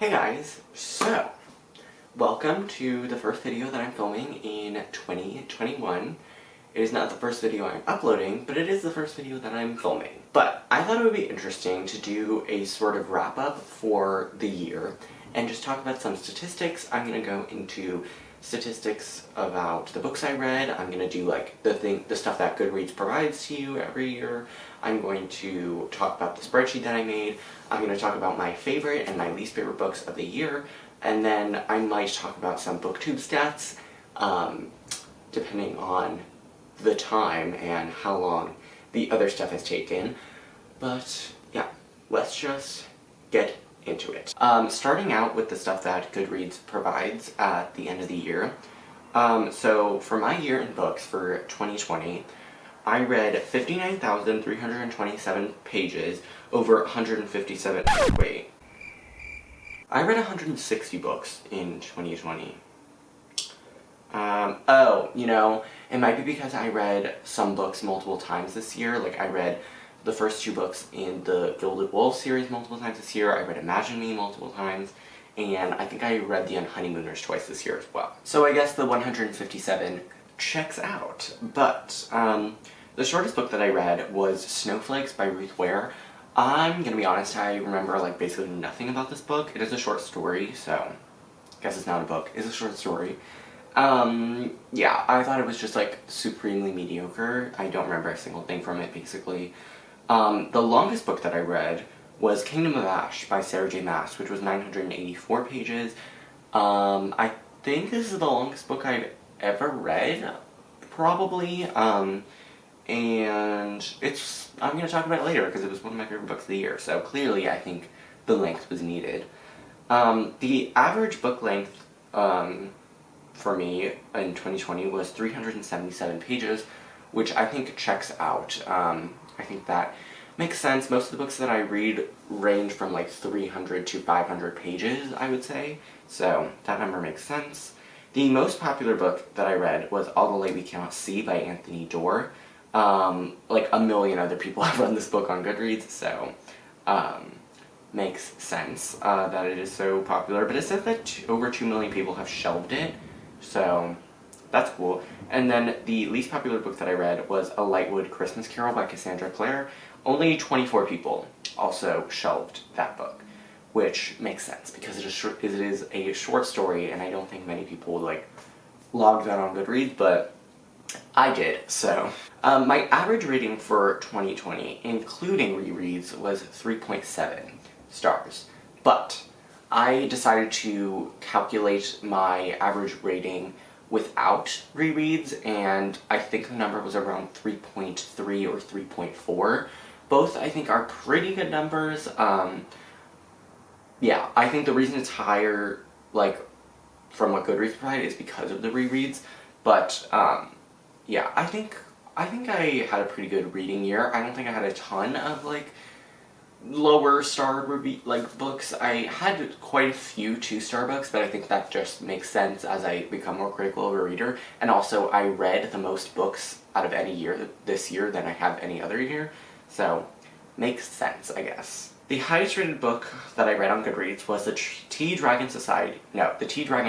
Hey guys, so welcome to the first video that I'm filming in 2021. It is not the first video I'm uploading, but it is the first video that I'm filming. But I thought it would be interesting to do a sort of wrap-up for the year and just talk about some statistics. I'm going to go into statistics about the books I read. I'm going to do like the stuff that Goodreads provides to you every year. I'm going to talk about the spreadsheet that I made. I'm going to talk about my favorite and my least favorite books of the year. And then I might talk about some booktube stats, depending on the time and how long the other stuff has taken. But yeah, let's just get into it. Starting out with the stuff that Goodreads provides at the end of the year. So for my year in books for 2020, I read 59,327 pages over 157, wait. I read 160 books in 2020. Oh, you know, it might be because I read some books multiple times this year. Like, I read the first two books in the Gilded Wolves series multiple times this year. I read Imagine Me multiple times. And I think I read The Honeymooners twice this year as well. So I guess the 157 checks out. But, the shortest book that I read was Snowflakes by Ruth Ware. I'm gonna be honest, I remember like basically nothing about this book. It is a short story, so I guess it's not a book. It's a short story. Yeah, I thought it was just like supremely mediocre. I don't remember a single thing from it, basically. The longest book that I read was Kingdom of Ash by Sarah J. Maas, which was 984 pages. I think this is the longest book I've ever read, probably. And I'm going to talk about it later because it was one of my favorite books of the year, so clearly I think the length was needed. The average book length for me in 2020 was 377 pages, which I think checks out. I think that makes sense. Most of the books that I read range from like 300 to 500 pages, I would say, so that number makes sense. The most popular book that I read was All the Light We Cannot See by Anthony Doerr. Like a million other people have read this book on Goodreads, so makes sense that it is so popular. But it says that over 2 million people have shelved it, so that's cool. And then the least popular book that I read was A Lightwood Christmas Carol by Cassandra Clare. Only 24 people also shelved that book, which makes sense because it is a short story, and I don't think many people would like log that on Goodreads, but I did, so. My average rating for 2020, including rereads, was 3.7 stars. But I decided to calculate my average rating without rereads, and I think the number was around 3.3 or 3.4. Both, I think, are pretty good numbers. Yeah, I think the reason it's higher, like, from what Goodreads provided is because of the rereads, but, yeah, I think I had a pretty good reading year. I don't think I had a ton of, like, lower star books. I had quite a few 2-star books, but I think that just makes sense as I become more critical of a reader. And also, I read the most books out of any year this year than I have any other year, so makes sense, I guess. The highest rated book that I read on Goodreads was The Tea Dragon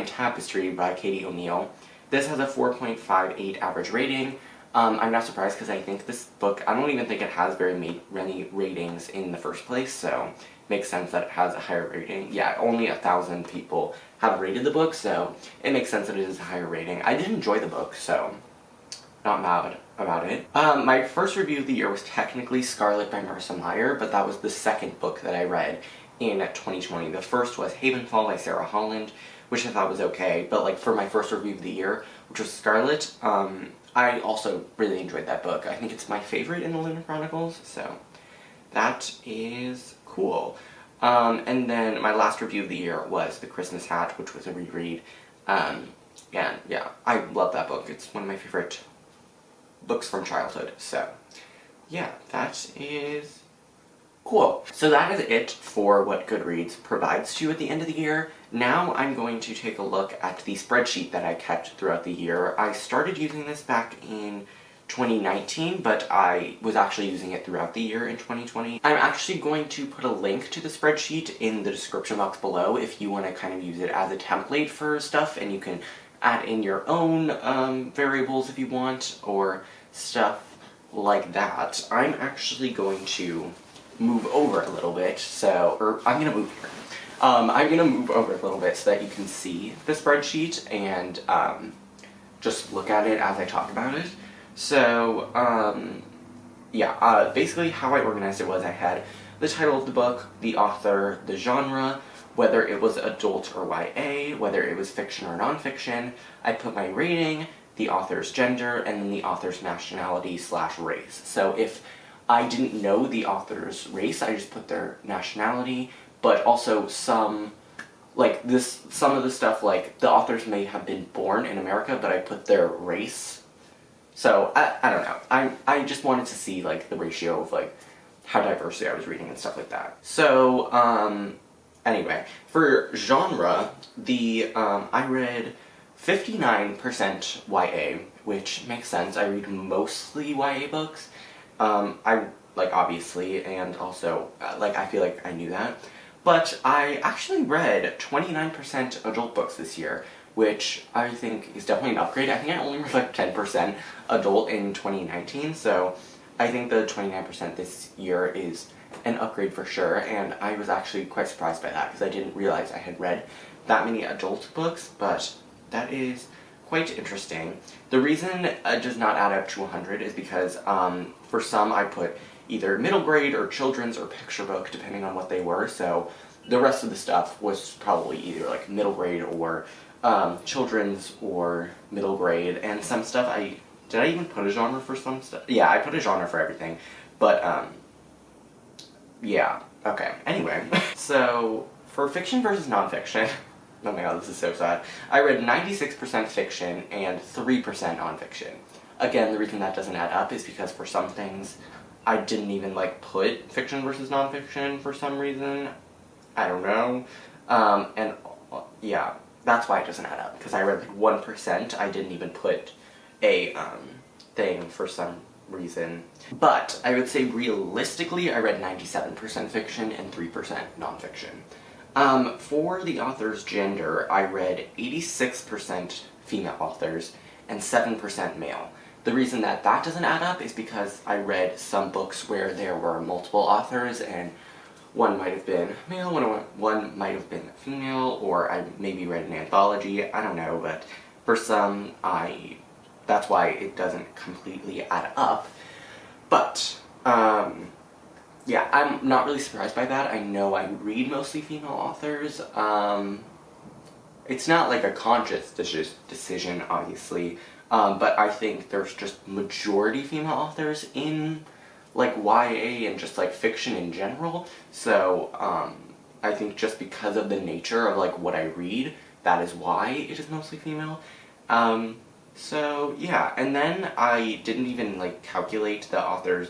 Tapestry by Katie O'Neill. This has a 4.58 average rating. I'm not surprised because I think this book, I don't even think it has very many ratings in the first place, so it makes sense that it has a higher rating. Yeah, only 1,000 people have rated the book, so it makes sense that it is a higher rating. I did enjoy the book, so not mad about it. My first review of the year was technically Scarlet by Marissa Meyer, but that was the second book that I read in 2020. The first was Havenfall by Sarah Holland, which I thought was okay, but like for my first review of the year, which was Scarlet, I also really enjoyed that book. I think it's my favorite in the Bane Chronicles, so that is cool. And then my last review of the year was The Christmas Hat, which was a reread. And yeah, I love that book. It's one of my favorite books from childhood, so yeah, that is cool. So that is it for what Goodreads provides to you at the end of the year. Now I'm going to take a look at the spreadsheet that I kept throughout the year. I started using this back in 2019, but I was actually using it throughout the year in 2020. I'm actually going to put a link to the spreadsheet in the description box below if you want to kind of use it as a template for stuff, and you can add in your own variables if you want, or stuff like that. I'm actually going to move over a little bit, I'm going to move here. I'm going to move over a little bit so that you can see the spreadsheet and just look at it as I talk about it. So, basically how I organized it was I had the title of the book, the author, the genre, whether it was adult or YA, whether it was fiction or nonfiction. I put my rating, the author's gender, and then the author's nationality/race. So if I didn't know the author's race, I just put their nationality, but also some of the stuff, like, the authors may have been born in America, but I put their race. So, I don't know. I just wanted to see, like, the ratio of, like, how diversely I was reading and stuff like that. So, anyway, for genre, I read 59% YA, which makes sense. I read mostly YA books. Obviously, and also, I feel like I knew that. But I actually read 29% adult books this year, which I think is definitely an upgrade. I think I only read like 10% adult in 2019, so I think the 29% this year is an upgrade for sure, and I was actually quite surprised by that because I didn't realize I had read that many adult books, but that is quite interesting. The reason it does not add up to 100 is because for some I put either middle grade or children's or picture book, depending on what they were, so the rest of the stuff was probably either like middle grade or children's or middle grade, and some stuff did I even put a genre for some stuff? Yeah, I put a genre for everything, but yeah, okay, anyway. So, for fiction versus nonfiction, oh my god, this is so sad, I read 96% fiction and 3% nonfiction. Again, the reason that doesn't add up is because for some things, I didn't even, put fiction versus nonfiction for some reason. I don't know. Yeah, that's why it doesn't add up, because I read, 1%. I didn't even put a, thing for some reason. But I would say realistically, I read 97% fiction and 3% nonfiction. For the author's gender, I read 86% female authors and 7% male. The reason that doesn't add up is because I read some books where there were multiple authors and one might have been male, one might have been female, or I maybe read an anthology, I don't know, but for some, that's why it doesn't completely add up. But, yeah, I'm not really surprised by that. I know I read mostly female authors. It's not a conscious decision, obviously, but I think there's just majority female authors in YA and just fiction in general, so I think just because of the nature of what I read, that is why it is mostly female. So yeah, and then I didn't even calculate the author's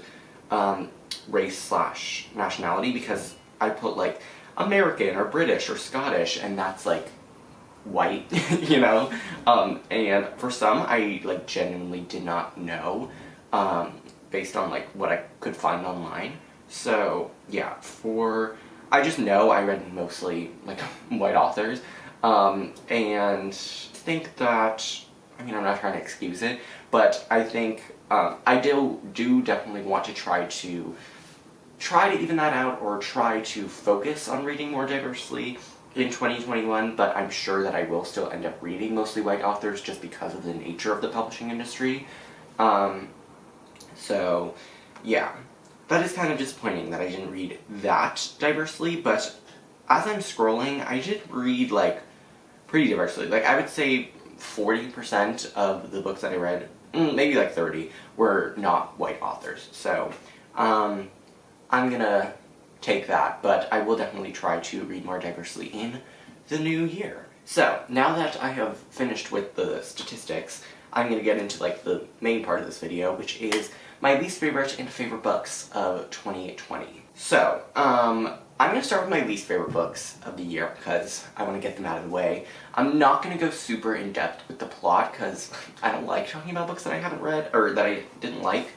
race/nationality because I put American or British or Scottish, and that's white, you know? And for some I genuinely did not know, based on what I could find online. So yeah, I just know I read mostly white authors, and think that, I mean, I'm not trying to excuse it, but I think I do definitely want to try to even that out, or try to focus on reading more diversely in 2021, but I'm sure that I will still end up reading mostly white authors just because of the nature of the publishing industry. So, yeah, that is kind of disappointing that I didn't read that diversely, but as I'm scrolling, I did read, pretty diversely. I would say 40% of the books that I read, maybe 30, were not white authors. So, I'm gonna take that, but I will definitely try to read more diversely in the new year. So, now that I have finished with the statistics, I'm gonna get into the main part of this video, which is my least favorite and favorite books of 2020. So, I'm going to start with my least favorite books of the year because I want to get them out of the way. I'm not going to go super in-depth with the plot because I don't like talking about books that I haven't read or that I didn't like.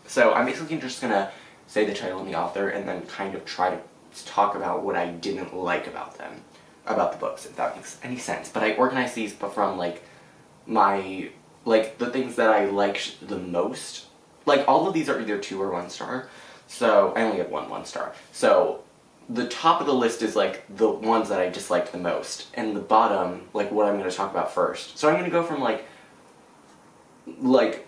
So I'm basically just going to say the title and the author and then kind of try to talk about what I didn't like about them, about the books, if that makes any sense. But I organized these from like my, like the things that I liked the most. Like all of these are either 2 or 1 star. So I only have 1 star. So the top of the list is like the ones that I disliked the most, and the bottom, like what I'm going to talk about first. So I'm going to go from like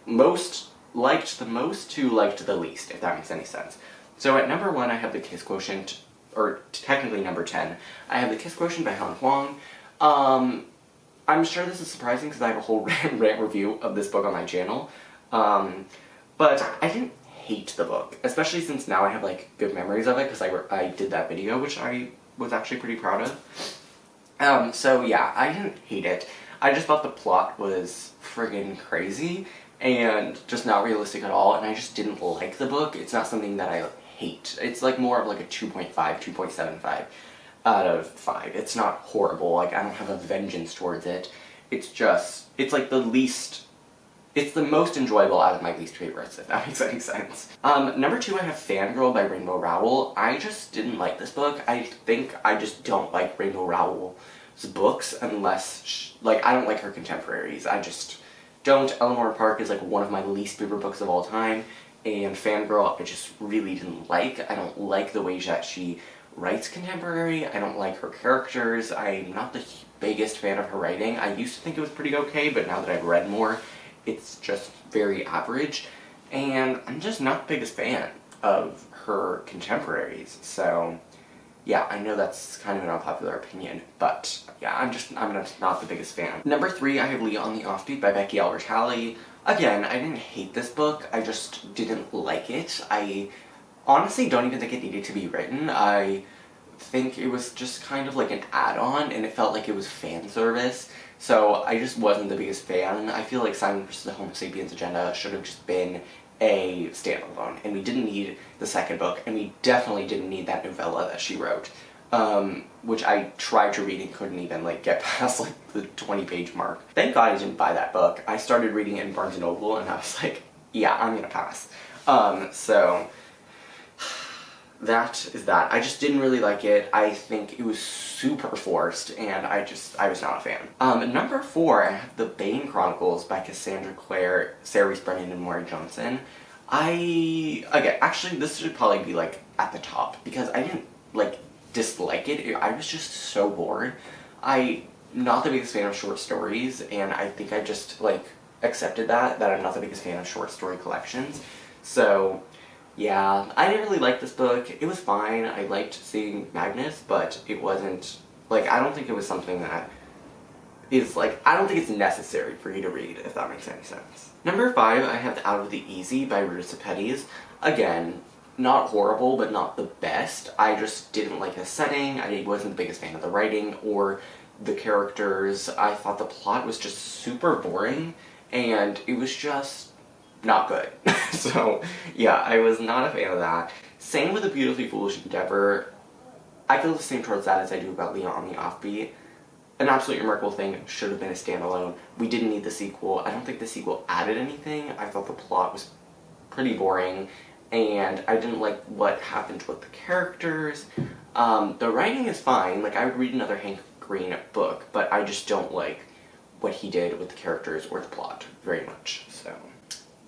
most liked the most to liked the least, if that makes any sense. So at number 1 I have The Kiss Quotient, or technically number 10, I have The Kiss Quotient by Hoang. I'm sure this is surprising because I have a whole rant review of this book on my channel, but I didn't hate the book, especially since now I have like good memories of it because I did that video, which I was actually pretty proud of. So yeah, I didn't hate it. I just thought the plot was friggin' crazy and just not realistic at all, and I just didn't like the book. It's not something that I hate. It's like more of like a 2.5, 2.75 out of 5. It's not horrible, like I don't have a vengeance towards it. It's just, it's like the least, it's the most enjoyable out of my least favorites, if that makes any sense. Number 2 I have Fangirl by Rainbow Rowell. I just didn't like this book. I think I just don't like Rainbow Rowell's books unless, like I don't like her contemporaries. I just don't. Eleanor Park is like one of my least favorite books of all time, and Fangirl I just really didn't like. I don't like the way that she writes contemporary. I don't like her characters. I'm not the biggest fan of her writing. I used to think it was pretty okay, but now that I've read more, it's just very average, and I'm just not the biggest fan of her contemporaries. So yeah, I know that's kind of an unpopular opinion, but yeah, I'm just not the biggest fan. Number 3, I have Leah on the Offbeat by Becky Albertalli. Again, I didn't hate this book, I just didn't like it. I honestly don't even think it needed to be written. I think it was just kind of like an add-on, and it felt like it was fan service. So I just wasn't the biggest fan. I feel like Simon vs. the Homo Sapiens Agenda should have just been a standalone, and we didn't need the second book, and we definitely didn't need that novella that she wrote, which I tried to read and couldn't even like get past like the 20-page mark. Thank God I didn't buy that book. I started reading it in Barnes & Noble, and I was like, yeah, I'm gonna pass. So that is that. I just didn't really like it. I think it was super forced, and I was not a fan. Number 4, I have The Bane Chronicles by Cassandra, Clare, Sarah Reese Brennan, and Maureen Johnson. Actually, this should probably be, like, at the top, because I didn't, like, dislike it. I was just so bored. I'm not the biggest fan of short stories, and I think I just, like, accepted that I'm not the biggest fan of short story collections. So yeah, I didn't really like this book. It was fine. I liked seeing Magnus, but it wasn't, like, I don't think it was something that is, like, I don't think it's necessary for you to read, if that makes any sense. Number 5, I have Out of the Easy by Ruta Sepetys. Again, not horrible, but not the best. I just didn't like the setting. I wasn't the biggest fan of the writing or the characters. I thought the plot was just super boring, and it was just not good. So yeah, I was not a fan of that. Same with The Beautifully Foolish Endeavor. I feel the same towards that as I do about Leah on the Offbeat. An Absolutely Remarkable Thing should have been a standalone. We didn't need the sequel. I don't think the sequel added anything. I thought the plot was pretty boring, and I didn't like what happened with the characters. The writing is fine. Like, I would read another Hank Green book, but I just don't like what he did with the characters or the plot very much. So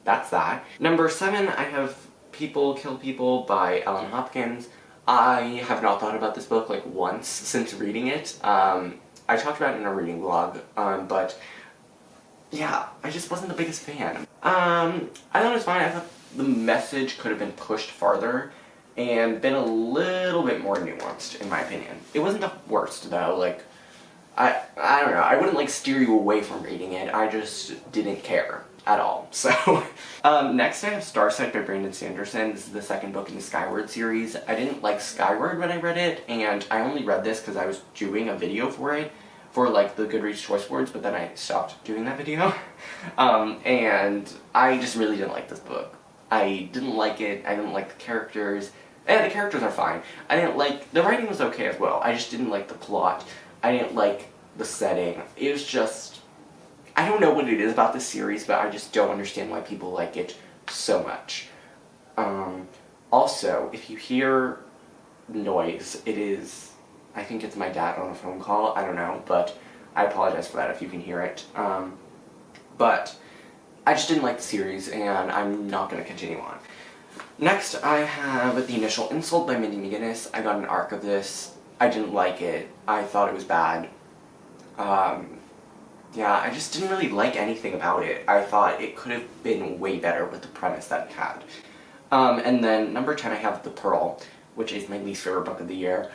that's that. Number 7, I have People Kill People by Ellen Hopkins. I have not thought about this book like once since reading it. I talked about it in a reading vlog, but yeah, I just wasn't the biggest fan. I thought it was fine. I thought the message could have been pushed farther and been a little bit more nuanced, in my opinion. It wasn't the worst though. Like, I don't know, I wouldn't like steer you away from reading it. I just didn't care at all. So next I have Starsight by Brandon Sanderson. This is the second book in the Skyward series. I didn't like Skyward when I read it, and I only read this because I was doing a video for it, for like the Goodreads Choice Awards, but then I stopped doing that video. And I just really didn't like this book. I didn't like it. I didn't like the characters. And the characters are fine. I didn't like, the writing was okay as well. I just didn't like the plot. I didn't like the setting. It was just, I don't know what it is about this series, but I just don't understand why people like it so much. Also, if you hear noise, it is, I think it's my dad on a phone call, I don't know, but I apologize for that if you can hear it. But I just didn't like the series, and I'm not going to continue on. Next, I have The Initial Insult by Mindy McGinnis. I got an arc of this. I didn't like it. I thought it was bad. Yeah, I just didn't really like anything about it. I thought it could have been way better with the premise that it had. And then number 10, I have The Pearl, which is my least favorite book of the year.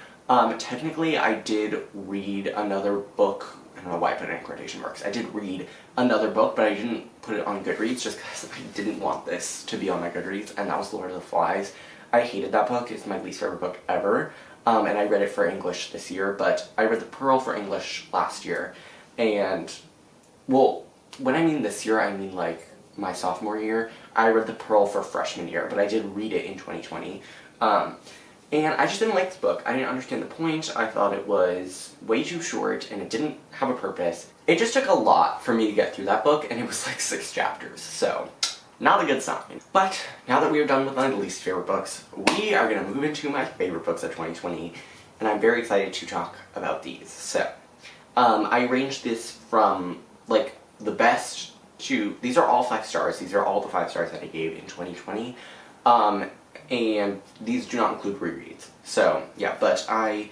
Technically, I did read another book. I don't know why I put it in quotation marks. I did read another book, but I didn't put it on Goodreads just because I didn't want this to be on my Goodreads, and that was Lord of the Flies. I hated that book. It's my least favorite book ever, and I read it for English this year, but I read The Pearl for English last year, and, well, when I mean this year, I mean like my sophomore year. I read The Pearl for freshman year, but I did read it in 2020. And I just didn't like this book. I didn't understand the point. I thought it was way too short, and it didn't have a purpose. It just took a lot for me to get through that book, and it was like 6 chapters, so not a good sign. But now that we are done with my least favorite books, we are going to move into my favorite books of 2020, and I'm very excited to talk about these. So, I arranged this from, like, the best to, these are all 5 stars. These are all the 5 stars that I gave in 2020. And these do not include rereads. So, yeah, but I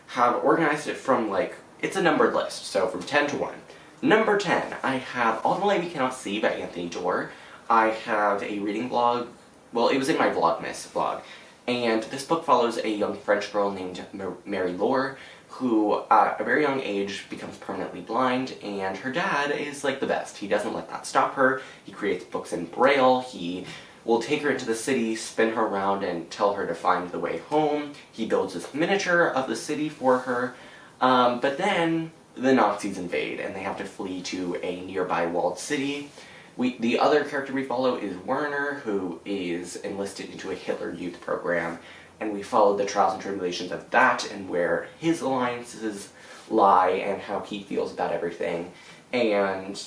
have organized it from, like, it's a numbered list, so from 10 to 1. Number 10, I have All the Light We Cannot See by Anthony Doerr. I have a reading blog, well, it was in my Vlogmas blog, and this book follows a young French girl named Mary Laure, who, at a very young age, becomes permanently blind, and her dad is, like, the best. He doesn't let that stop her. He creates books in Braille. He will take her into the city, spin her around, and tell her to find the way home. He builds this miniature of the city for her, but then the Nazis invade, and they have to flee to a nearby walled city. The other character we follow is Werner, who is enlisted into a Hitler Youth program, and we follow the trials and tribulations of that, and where his alliances lie, and how he feels about everything, and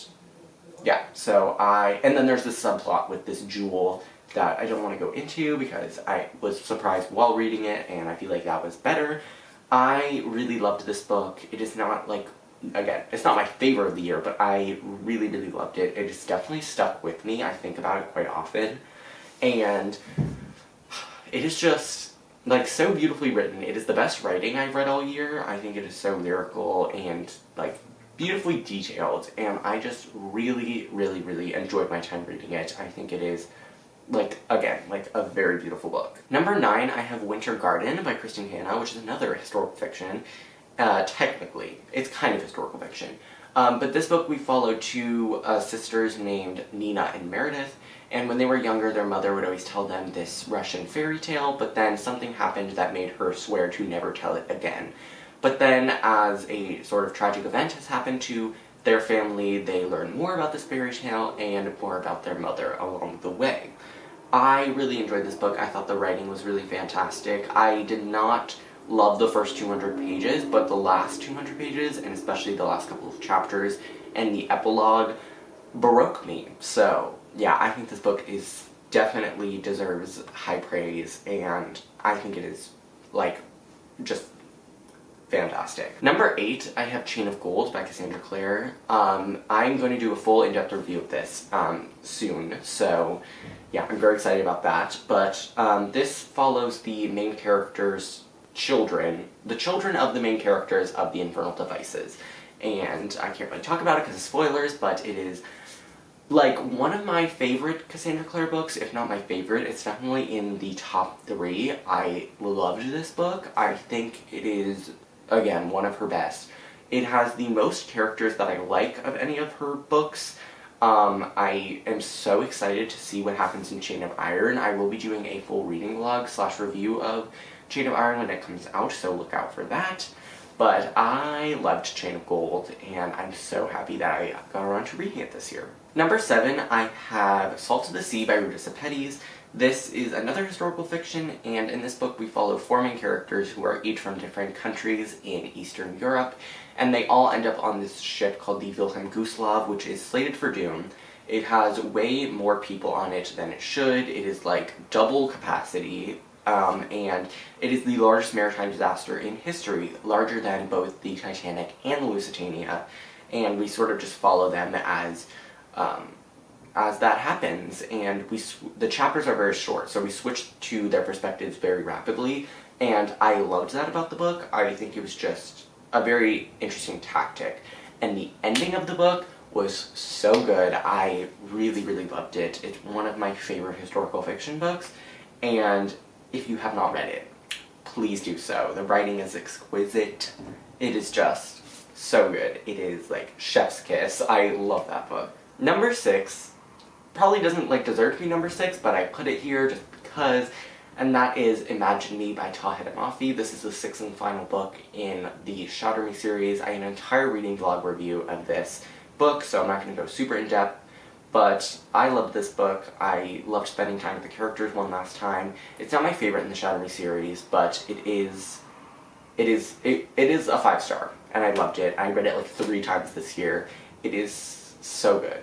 yeah, so and then there's this subplot with this jewel that I don't want to go into because I was surprised while reading it, and I feel like that was better. I really loved this book. It is not, like, again, it's not my favorite of the year, but I really, really loved it. It has definitely stuck with me. I think about it quite often, and it is just, like, so beautifully written. It is the best writing I've read all year. I think it is so lyrical and, like, beautifully detailed, and I just really, really, really enjoyed my time reading it. I think it is, like, again, like, a very beautiful book. Number 9, I have Winter Garden by Kristin, which is another historical fiction. Technically, it's kind of historical fiction. But this book we follow 2 sisters named Nina and Meredith, and when they were younger, their mother would always tell them this Russian fairy tale, but then something happened that made her swear to never tell it again. But then, as a sort of tragic event has happened to their family, they learn more about this fairy tale and more about their mother along the way. I really enjoyed this book. I thought the writing was really fantastic. I did not love the first 200 pages, but the last 200 pages, and especially the last couple of chapters, and the epilogue, baroque me. So, yeah, I think this book is definitely deserves high praise, and I think it is, like, just fantastic. Number 8, I have Chain of Gold by Cassandra Clare. I'm going to do a full in-depth review of this soon, so yeah, I'm very excited about that. But this follows the main character's children, the children of the main characters of the Infernal Devices. And I can't really talk about it because of spoilers, but it is, like, one of my favorite Cassandra Clare books, if not my favorite. It's definitely in the top 3. I loved this book. I think it is, again, one of her best. It has the most characters that I like of any of her books. I am so excited to see what happens in Chain of Iron. I will be doing a full reading vlog / review of Chain of Iron when it comes out, so look out for that. But I loved Chain of Gold, and I'm so happy that I got around to reading it this year. Number 7, I have Salt of the Sea by Ruta Sepetys. This is another historical fiction, and in this book we follow 4 main characters who are each from different countries in Eastern Europe, and they all end up on this ship called the Wilhelm Gustloff, which is slated for doom. It has way more people on it than it should. It is like double capacity, and it is the largest maritime disaster in history, larger than both the Titanic and the Lusitania, and we sort of just follow them as that happens, and the chapters are very short, so we switch to their perspectives very rapidly, and I loved that about the book. I think it was just a very interesting tactic, and the ending of the book was so good. I really, really loved it. It's one of my favorite historical fiction books, and if you have not read it, please do so. The writing is exquisite. It is just so good. It is like chef's kiss. I love that book. Number 6 probably doesn't deserve to be number 6, but I put it here just because, and that is Imagine Me by Tahereh and Mafi. This is the 6th and final book in the Shatter Me series. I have an entire reading vlog review of this book, so I'm not going to go super in depth, but I loved this book. I loved spending time with the characters one last time. It's not my favorite in the Shatter Me series, but it is a 5-star, and I loved it. I read it 3 times this year. It is so good.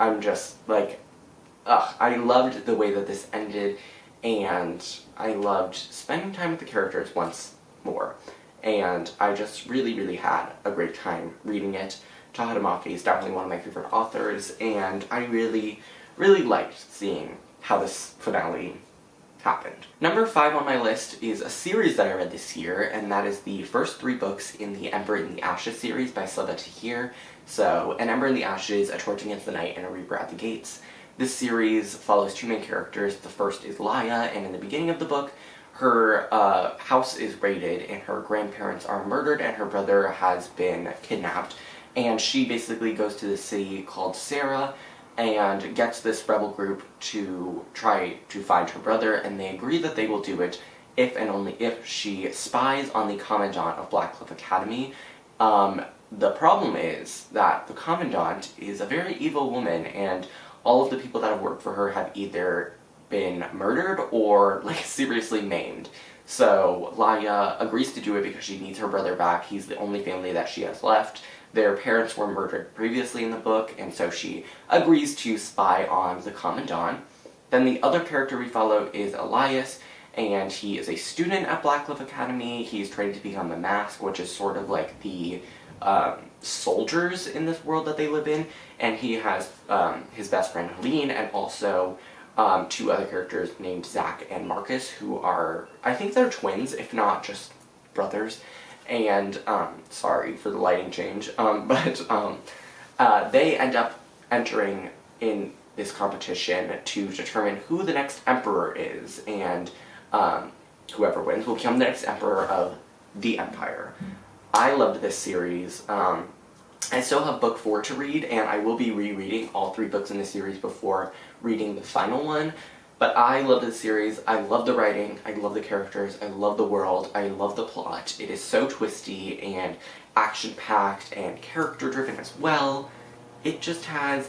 I'm just I loved the way that this ended, and I loved spending time with the characters once more, and I just really, really had a great time reading it. Tahereh Mafi is definitely one of my favorite authors, and I really, really liked seeing how this finale happened. Number 5 on my list is a series that I read this year, and that is the first 3 books in the Ember in the Ashes series by Sabaa Tahir. So, An Ember in the Ashes, A Torch Against the Night, and A Reaper at the Gates. This series follows 2 main characters. The first is Leah, and in the beginning of the book, her house is raided, and her grandparents are murdered, and her brother has been kidnapped. And she basically goes to this city called Sarah, and gets this rebel group to try to find her brother, and they agree that they will do it if and only if she spies on the Commandant of Blackcliff Academy. The problem is that the Commandant is a very evil woman, and all of the people that have worked for her have either been murdered or seriously maimed. So Leah agrees to do it because she needs her brother back. He's the only family that she has left. Their parents were murdered previously in the book, and so she agrees to spy on the Commandant. Then the other character we follow is Elias, and he is a student at Blackcliff Academy. He's trained to become a mask, which is sort of like the soldiers in this world that they live in, and he has his best friend Helen, and also 2 other characters named Zach and Marcus, who are, I think they're twins, if not just brothers. And, sorry for the lighting change, but they end up entering in this competition to determine who the next emperor is, and whoever wins will become the next emperor of the Empire. I loved this series. I still have book 4 to read, and I will be rereading all 3 books in the series before reading the final one. But I love this series. I love the writing, I love the characters, I love the world, I love the plot. It is so twisty and action-packed and character-driven as well. It just has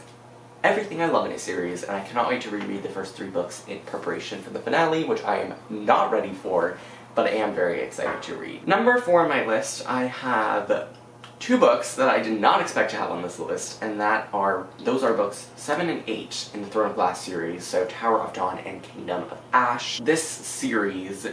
everything I love in a series, and I cannot wait to reread the first 3 books in preparation for the finale, which I am not ready for, but I am very excited to read. Number 4 on my list, I have 2 books that I did not expect to have on this list, and those are books 7 and 8 in the Throne of Glass series, so Tower of Dawn and Kingdom of Ash. This series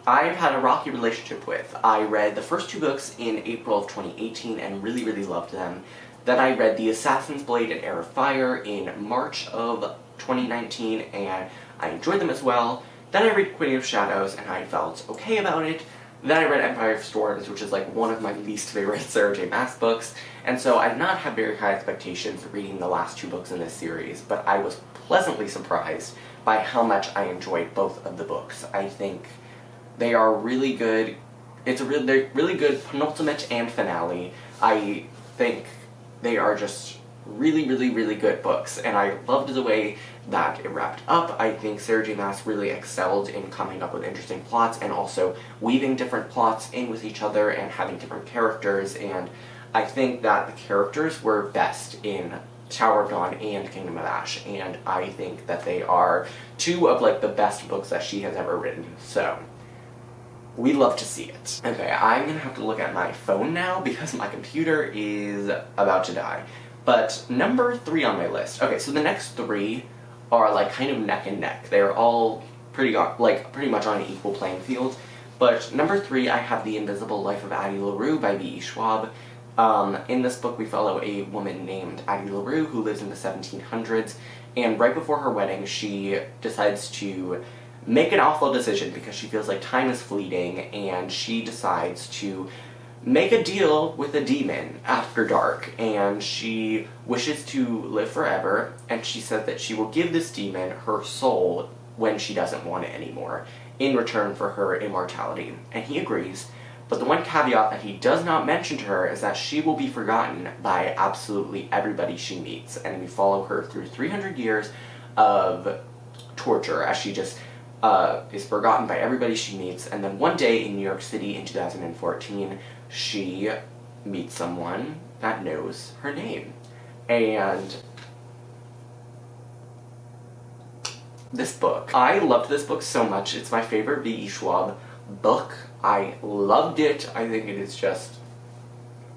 I've had a rocky relationship with. I read the first 2 books in April of 2018 and really, really loved them. Then I read The Assassin's Blade and Heir of Fire in March of 2019, and I enjoyed them as well. Then I read Queen of Shadows, and I felt okay about it. Then I read Empire of Storms, which is one of my least favorite Sarah J. Maas books, and so I did not have very high expectations reading the last 2 books in this series, but I was pleasantly surprised by how much I enjoyed both of the books. I think they are really good. They're really good penultimate and finale. I think they are just really, really, really good books, and I loved the way that it wrapped up. I think Sarah J. Maas really excelled in coming up with interesting plots and also weaving different plots in with each other and having different characters, and I think that the characters were best in Tower of Dawn and Kingdom of Ash, and I think that they are two of like the best books that she has ever written, so we love to see it. Okay, I'm gonna have to look at my phone now because my computer is about to die. But number 3 on my list. Okay, so the next 3 are like kind of neck and neck. They're all pretty much on an equal playing field. But number 3, I have The Invisible Life of Addie LaRue by B.E. Schwab. In this book, we follow a woman named Addie LaRue who lives in the 1700s, and right before her wedding, she decides to make an awful decision because she feels like time is fleeting, and she decides to make a deal with a demon after dark, and she wishes to live forever, and she says that she will give this demon her soul when she doesn't want it anymore, in return for her immortality. And he agrees, but the one caveat that he does not mention to her is that she will be forgotten by absolutely everybody she meets, and we follow her through 300 years of torture as she just is forgotten by everybody she meets, and then one day in New York City in 2014, she meets someone that knows her name. And this book, I loved this book so much. It's my favorite B.E. Schwab book. I loved it. I think it is just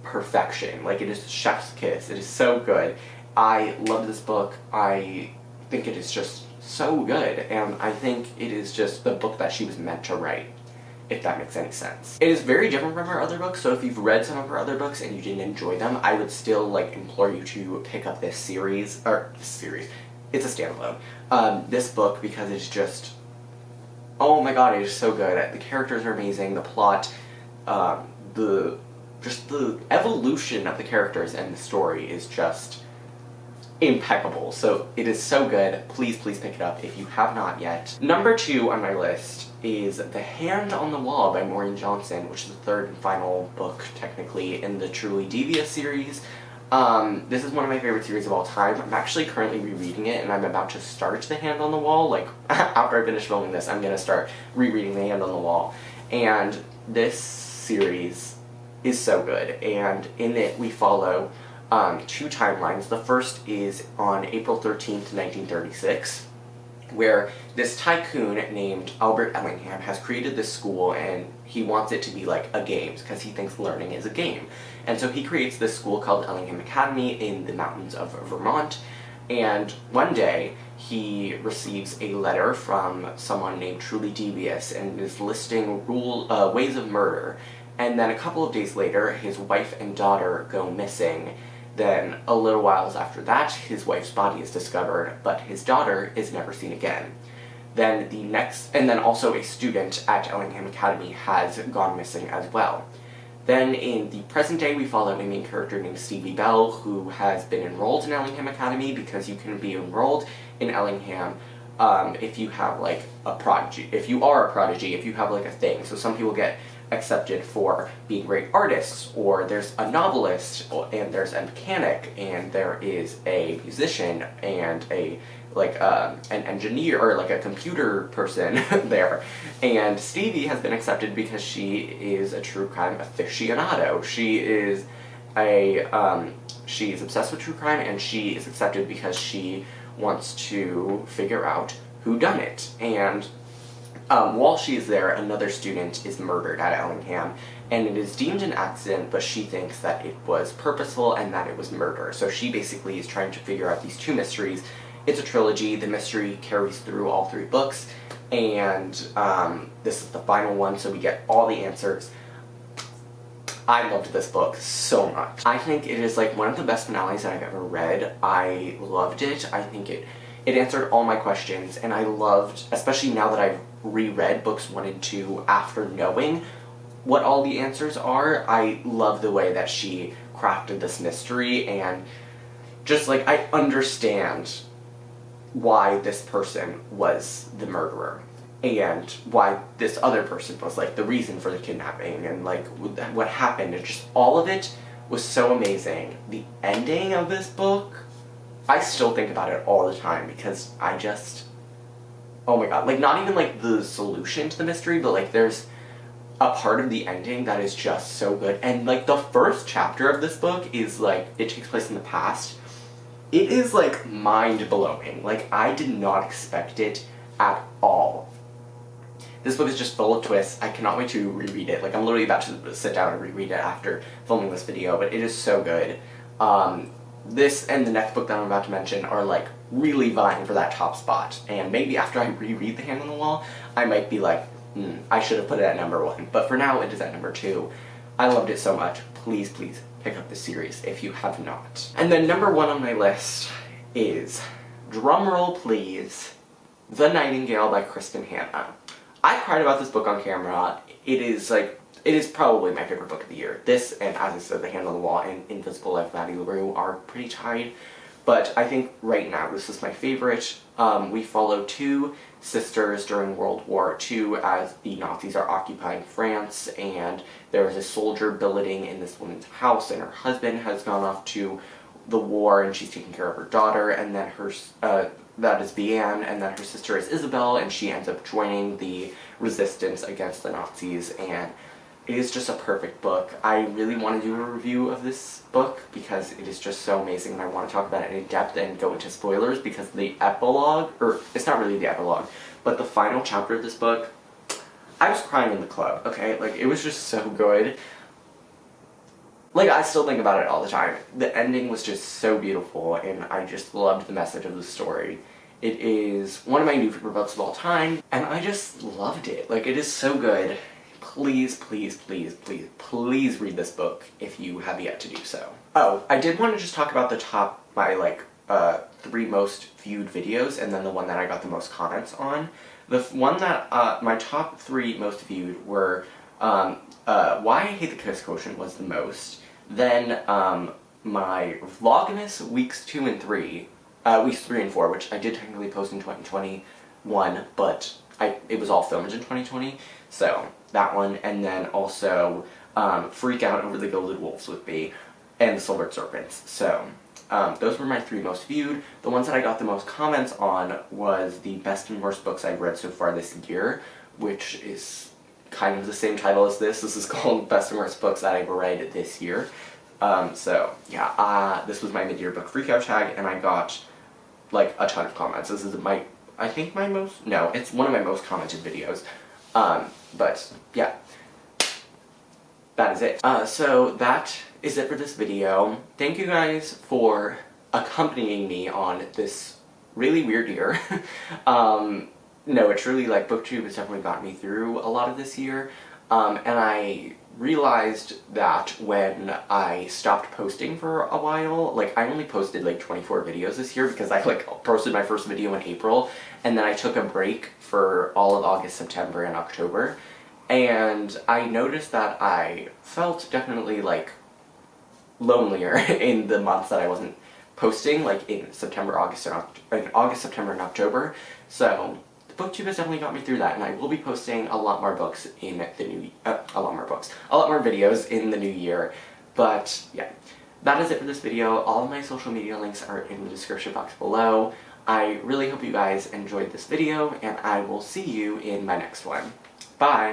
perfection. Like, it is chef's kiss. It is so good. I love this book. I think it is just so good, and I think it is just the book that she was meant to write, if that makes any sense. It is very different from her other books, so if you've read some of her other books and you didn't enjoy them, I would still like implore you to pick up this series, it's a standalone, this book, because it's just, oh my god, it is so good. The characters are amazing, the plot, the evolution of the characters and the story is just impeccable. So it is so good. Please pick it up if you have not yet. Number 2 on my list is The Hand on the Wall by Maureen Johnson, which is the 3rd and final book, technically, in the Truly Devious series. This is one of my favorite series of all time. I'm actually currently rereading it, and I'm about to start The Hand on the Wall. Like, after I finish filming this, I'm gonna start rereading The Hand on the Wall. And this series is so good, and in it we follow 2 timelines. The first is on April 13th, 1936, where this tycoon named Albert Ellingham has created this school, and he wants it to be like a game because he thinks learning is a game. And so he creates this school called Ellingham Academy in the mountains of Vermont, and one day he receives a letter from someone named Truly Devious and is listing ways of murder. And then a couple of days later, his wife and daughter go missing. Then, a little while after that, his wife's body is discovered, but his daughter is never seen again. Then and then also a student at Ellingham Academy has gone missing as well. Then in the present day, we follow a main character named Stevie Bell, who has been enrolled in Ellingham Academy, because you can be enrolled in Ellingham if you have like a prodigy. If you are a prodigy, if you have like a thing. So some people get accepted for being great artists, or there's a novelist, and there's a mechanic, and there is a musician, and an engineer, or like a computer person there. And Stevie has been accepted because she is a true crime aficionado. She's obsessed with true crime, and she is accepted because she wants to figure out who done it. And while she's there, another student is murdered at Ellingham, and it is deemed an accident, but she thinks that it was purposeful and that it was murder. So she basically is trying to figure out these 2 mysteries. It's a trilogy. The mystery carries through all 3 books, and this is the final one, so we get all the answers. I loved this book so much. I think it is like one of the best finales that I've ever read. I loved it. I think it answered all my questions, and I loved, especially now that I've reread books 1 and 2 after knowing what all the answers are, I love the way that she crafted this mystery, and just like, I understand why this person was the murderer, and why this other person was like the reason for the kidnapping, and like what happened, and just all of it was so amazing. The ending of this book, I still think about it all the time, because I just, oh my god, like, not even like the solution to the mystery, but like there's a part of the ending that is just so good. And like the first chapter of this book is like, it takes place in the past, It is, like, mind-blowing. Like, I did not expect it at all. This book is just full of twists. I cannot wait to reread it. Like, I'm literally about to sit down and reread it after filming this video, but it is so good. This and the next book that I'm about to mention are, like, really vying for that top spot. And maybe after I reread The Hand on the Wall, I might be like, I should have put it at number 1. But for now, it is at number 2. I loved it so much. Please, please pick up this series if you have not. And then number 1 on my list is, drumroll please, The Nightingale by Kristin. I cried about this book on camera. It is probably my favorite book of the year. This, and as I said, The Hand on the Wall and Inviisble by Addie LaRue are pretty tied. But I think right now this is my favorite. We follow 2 sisters during World War II as the Nazis are occupying France, and there is a soldier billeting in this woman's house, and her husband has gone off to the war, and she's taking care of her daughter, and then that is Bianne, and then her sister is Isabel, and she ends up joining the resistance against the Nazis, and it is just a perfect book. I really want to do a review of this book because it is just so amazing, and I want to talk about it in depth and go into spoilers because the epilogue, or it's not really the epilogue, but the final chapter of this book, I was crying in the club, okay? Like, it was just so good. Like, I still think about it all the time. The ending was just so beautiful, and I just loved the message of the story. It is one of my new favorite books of all time, and I just loved it. Like, it is so good. Please, please, please, please, please read this book if you have yet to do so. Oh, I did want to just talk about my, like, 3 most viewed videos, and then the one that I got the most comments on. The one that, my top 3 most viewed were, Why I Hate the Kiss Quotient was the most. Then, my Vlogmas weeks 2 and 3, weeks 3 and 4, which I did technically post in 2021, but it was all filmed in 2020, so that one, and then also, Freak Out Over the Gilded Wolves with me, and The Silvered Serpents. So, those were my 3 most viewed. The ones that I got the most comments on was the best and worst books I've read so far this year, which is kind of the same title as this. This is called Best and Worst Books That I've Read This Year. So, yeah, this was my mid-year book freakout tag, and I got, like, a ton of comments. This is I think my most, no, it's one of my most commented videos. But, yeah, that is it. So that is it for this video. Thank you guys for accompanying me on this really weird year. No, it's really, like, BookTube has definitely gotten me through a lot of this year, and I realized that when I stopped posting for a while, like, I only posted, like, 24 videos this year because I, like, posted my first video in April, and then I took a break for all of August, September, and October, and I noticed that I felt definitely, like, lonelier in the months that I wasn't posting, like, in September, August, September, and October, so BookTube has definitely got me through that, and I will be posting a lot more books in the new, a lot more videos in the new year, but yeah, that is it for this video. All of my social media links are in the description box below. I really hope you guys enjoyed this video, and I will see you in my next one. Bye!